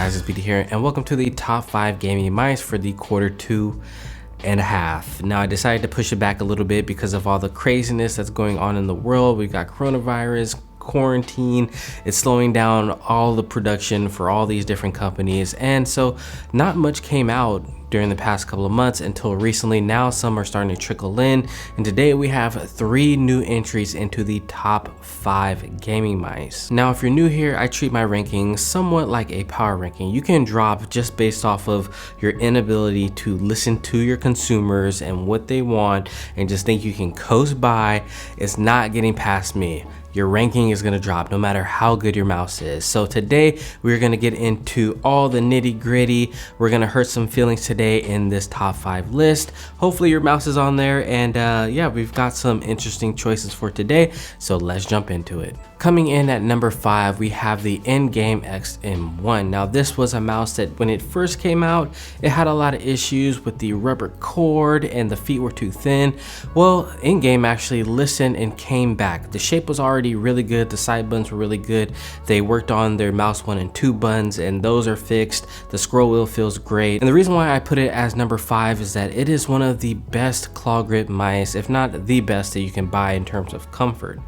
guys, it's BT here, and welcome to the top 5 gaming mice for the quarter 2.5. Now I decided to push it back a little bit because of all the craziness that's going on in the world. We got coronavirus, quarantine, it's slowing down all the production for all these different companies, and so not much came out during the past couple of months until recently. Now some are starting to trickle in, and today we have 3 new entries into the top 5 gaming mice. Now if you're new here, I treat my rankings somewhat like a power ranking. You can drop just based off of your inability to listen to your consumers and what they want and just think you can coast by. It's not getting past me. Your ranking is going to drop no matter how good your mouse is. So today we're going to get into all the nitty gritty. We're going to hurt some feelings today in this top 5 list. Hopefully your mouse is on there, and yeah, we've got some interesting choices for today, so let's jump into it. Coming in at number 5, we have the Endgame XM1. Now this was a mouse that when it first came out, it had a lot of issues with the rubber cord and the feet were too thin. Well, Endgame actually listened and came back. The shape was already really good, the side buttons were really good. They worked on their mouse 1 and 2 buttons, and those are fixed. The scroll wheel feels great. And the reason why I put it as number 5 is that it is one of the best claw grip mice, if not the best, that you can buy in terms of comfort.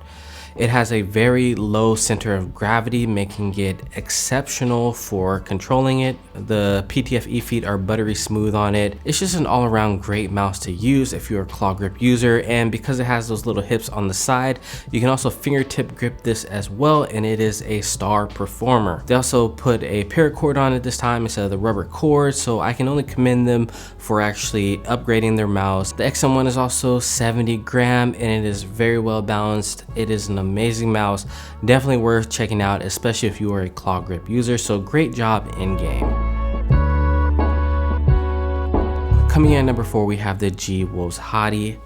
It has a very low center of gravity, making it exceptional for controlling it. The PTFE feet are buttery smooth on it. It's just an all-around great mouse to use if you're a claw grip user, and because it has those little hips on the side, you can also fingertip grip this as well, and it is a star performer. They also put a paracord on it this time instead of the rubber cord, so I can only commend them for actually upgrading their mouse. The XM1 is also 70 gram, and it is very well balanced. It is an amazing mouse, definitely worth checking out, especially if you are a claw grip user. So great job Endgame. Coming in at number 4, we have the G Wolves Hati-S.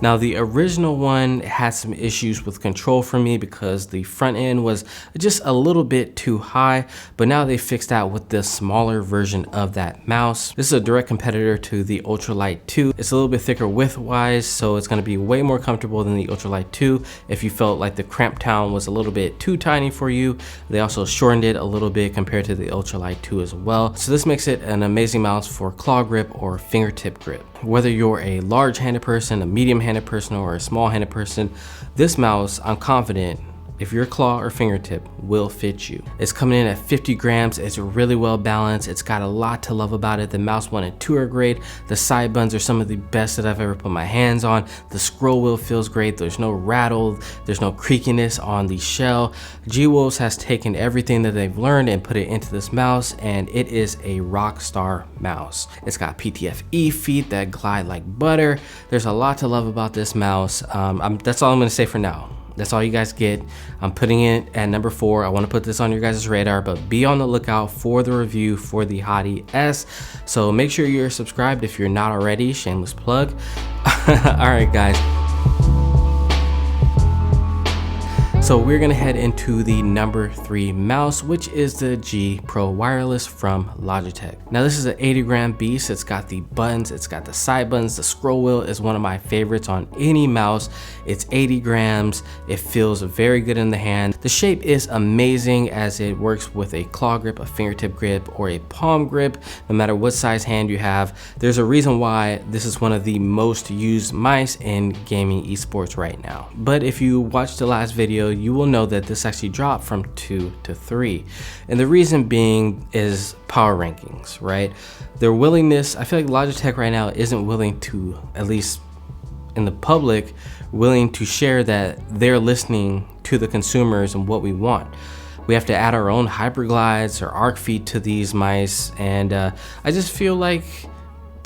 Now the original one had some issues with control for me because the front end was just a little bit too high, but now they fixed that with the smaller version of that mouse. This is a direct competitor to the Ultralight 2. It's a little bit thicker width wise, so it's going to be way more comfortable than the Ultralight 2 if you felt like the cramp town was a little bit too tiny for you. They also shortened it a little bit compared to the Ultralight 2 as well. So this makes it an amazing mouse for claw grip or fingertip grip. Whether you're a large-handed person, a medium-handed person, or a small-handed person, this mouse, I'm confident, if your claw or fingertip, will fit you. It's coming in at 50 grams. It's really well balanced. It's got a lot to love about it. The mouse 1 and 2 are great. The side buttons are some of the best that I've ever put my hands on. The scroll wheel feels great. There's no rattle. There's no creakiness on the shell. G Wolves has taken everything that they've learned and put it into this mouse, and it is a rock star mouse. It's got PTFE feet that glide like butter. There's a lot to love about this mouse. That's all I'm gonna say for now. That's all you guys get. I'm putting it at number 4. I want to put this on your guys' radar, but be on the lookout for the review for the Hati-S. So make sure you're subscribed if you're not already. Shameless plug. All right, guys. So we're gonna head into the number 3 mouse, which is the G Pro Wireless from Logitech. Now this is an 80 gram beast. It's got the buttons, it's got the side buttons. The scroll wheel is one of my favorites on any mouse. It's 80 grams. It feels very good in the hand. The shape is amazing as it works with a claw grip, a fingertip grip, or a palm grip, no matter what size hand you have. There's a reason why this is one of the most used mice in gaming esports right now. But if you watched the last video, you will know that this actually dropped from 2 to 3. And the reason being is power rankings, right? Their willingness, I feel like Logitech right now isn't willing to, at least in the public, willing to share that they're listening to the consumers and what we want. We have to add our own hyperglides or arc feet to these mice, and I just feel like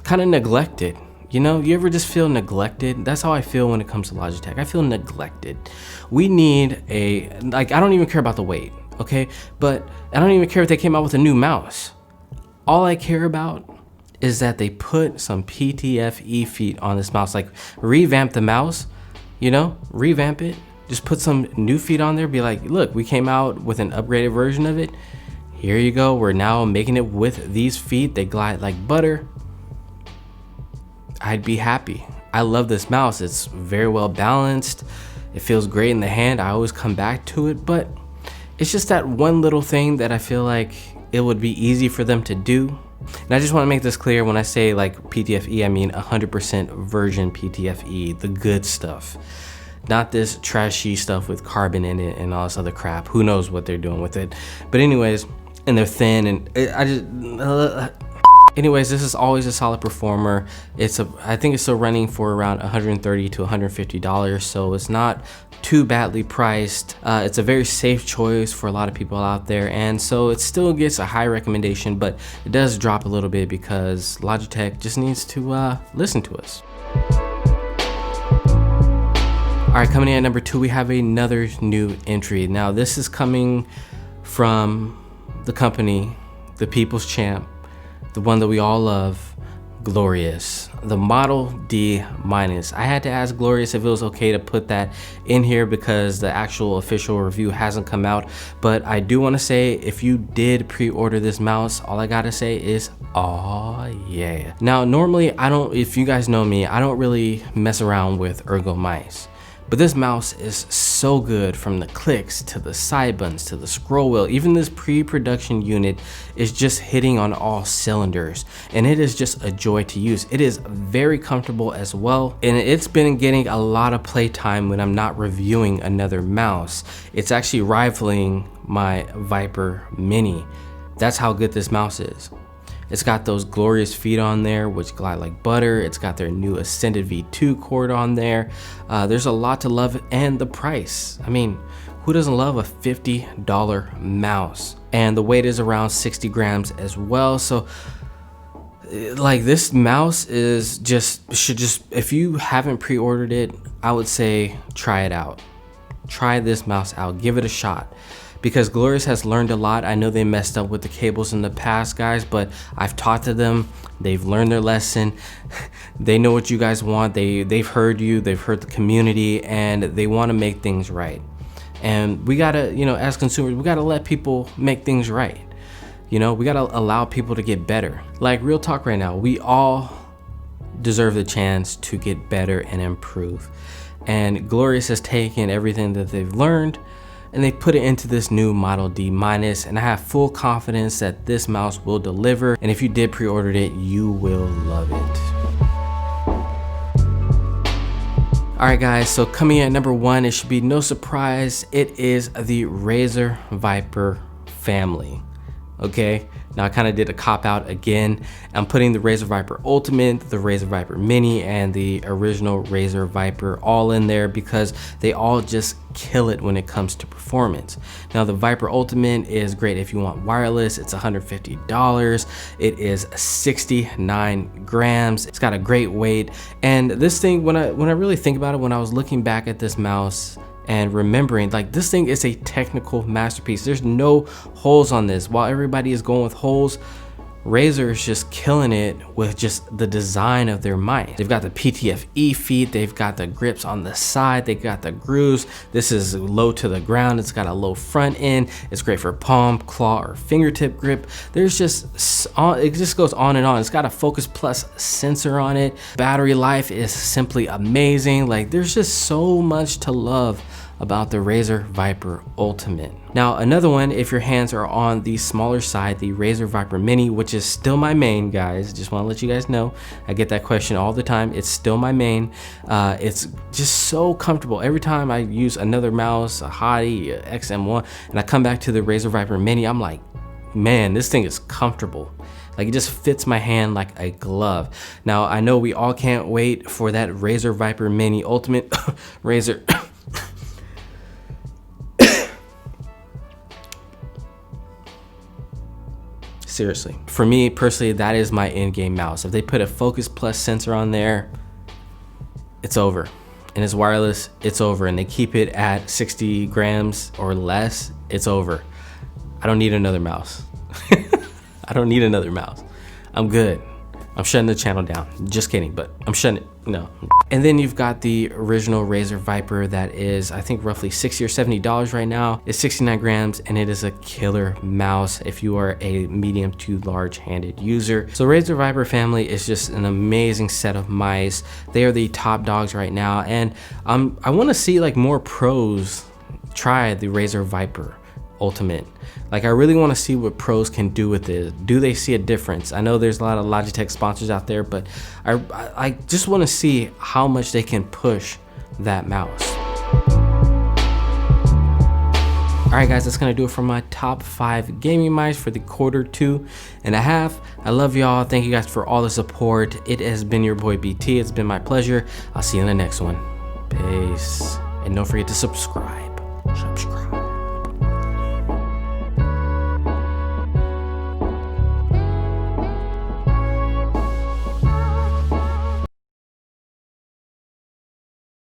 kind of neglected. You know, you ever just feel neglected? That's how I feel when it comes to Logitech. I feel neglected. We need I don't even care about the weight, okay? But I don't even care if they came out with a new mouse. All I care about is that they put some PTFE feet on this mouse. Like, revamp the mouse, you know, revamp it. Just put some new feet on there. Be like, look, we came out with an upgraded version of it. Here you go. We're now making it with these feet. They glide like butter. I'd be happy. I love this mouse. It's very well balanced. It feels great in the hand. I always come back to it, but it's just that one little thing that I feel like it would be easy for them to do. And I just want to make this clear, when I say like PTFE, I mean 100% version PTFE, the good stuff. Not this trashy stuff with carbon in it and all this other crap. Who knows what they're doing with it. But anyways, and they're thin, and anyways, this is always a solid performer. I think it's still running for around $130 to $150, so it's not too badly priced. It's a very safe choice for a lot of people out there, and so it still gets a high recommendation, but it does drop a little bit because Logitech just needs to listen to us. All right, coming in at number 2, we have another new entry. Now this is coming from the company, the people's champ, the one that we all love, Glorious, the Model D minus. I had to ask Glorious if it was okay to put that in here because the actual official review hasn't come out. But I do want to say, if you did pre-order this mouse, all I gotta say is, oh yeah. Now normally if you guys know me, I don't really mess around with ergo mice. But this mouse is so good, from the clicks to the side buttons to the scroll wheel. Even this pre-production unit is just hitting on all cylinders, and it is just a joy to use. It is very comfortable as well, and it's been getting a lot of playtime when I'm not reviewing another mouse. It's actually rivaling my Viper Mini. That's how good this mouse is. It's got those Glorious feet on there, which glide like butter. It's got their new Ascended V2 cord on there. There's a lot to love, and the price. I mean, who doesn't love a $50 mouse? And the weight is around 60 grams as well. So like, this mouse is should just, if you haven't pre-ordered it, I would say try it out. Try this mouse out, give it a shot. Because Glorious has learned a lot. I know they messed up with the cables in the past, guys, but I've talked to them. They've learned their lesson. They know what you guys want. They've heard you, they've heard the community, and they want to make things right. And we gotta, as consumers, we gotta let people make things right. We gotta allow people to get better. Like, real talk right now, we all deserve the chance to get better and improve. And Glorious has taken everything that they've learned, and they put it into this new Model D minus, and I have full confidence that this mouse will deliver. And if you did pre-order it, you will love it. All right, guys, so coming in at number 1, it should be no surprise, it is the Razer Viper family. Okay, now I kind of did a cop out again. I'm putting the Razer Viper Ultimate, the Razer Viper Mini, and the original Razer Viper all in there because they all just kill it when it comes to performance. Now the Viper Ultimate is great if you want wireless. It's $150. It is 69 grams. It's got a great weight, and this thing, when I really think about it, when I was looking back at this mouse and remembering, like, this thing is a technical masterpiece. There's no holes on this. While everybody is going with holes, Razer is just killing it with just the design of their mice. They've got the PTFE feet, they've got the grips on the side, they got the grooves. This is low to the ground, it's got a low front end. It's great for palm, claw, or fingertip grip. There's just, it just goes on and on. It's got a Focus Plus sensor on it. Battery life is simply amazing. Like, there's just so much to love about the Razer Viper Ultimate. Now another one, if your hands are on the smaller side, the Razer Viper Mini, which is still my main, guys. Just want to let you guys know, I get that question all the time. It's still my main. It's just so comfortable. Every time I use another mouse, a Hati, a XM1, and I come back to the Razer Viper Mini, I'm like, man, this thing is comfortable. Like, it just fits my hand like a glove. Now I know we all can't wait for that Razer Viper Mini Ultimate. Razer seriously, for me personally, that is my in-game mouse. If they put a Focus Plus sensor on there, it's over. And it's wireless, it's over. And they keep it at 60 grams or less, it's over. I don't need another mouse. I don't need another mouse. I'm good. I'm shutting the channel down. Just kidding, but I'm shutting it. No. And then you've got the original Razer Viper that is, I think, roughly $60 or $70 right now. It's 69 grams, and it is a killer mouse if you are a medium to large-handed user. So Razer Viper family is just an amazing set of mice. They are the top dogs right now, and I want to see like more pros try the Razer Viper. Ultimate. Like, I really want to see what pros can do with it. Do they see a difference? I know there's a lot of Logitech sponsors out there, but I just want to see how much they can push that mouse. Alright guys, that's gonna do it for my top 5 gaming mice for the quarter 2.5. I love y'all. Thank you guys for all the support. It has been your boy BT. It's been my pleasure. I'll see you in the next one. Peace. And don't forget to subscribe.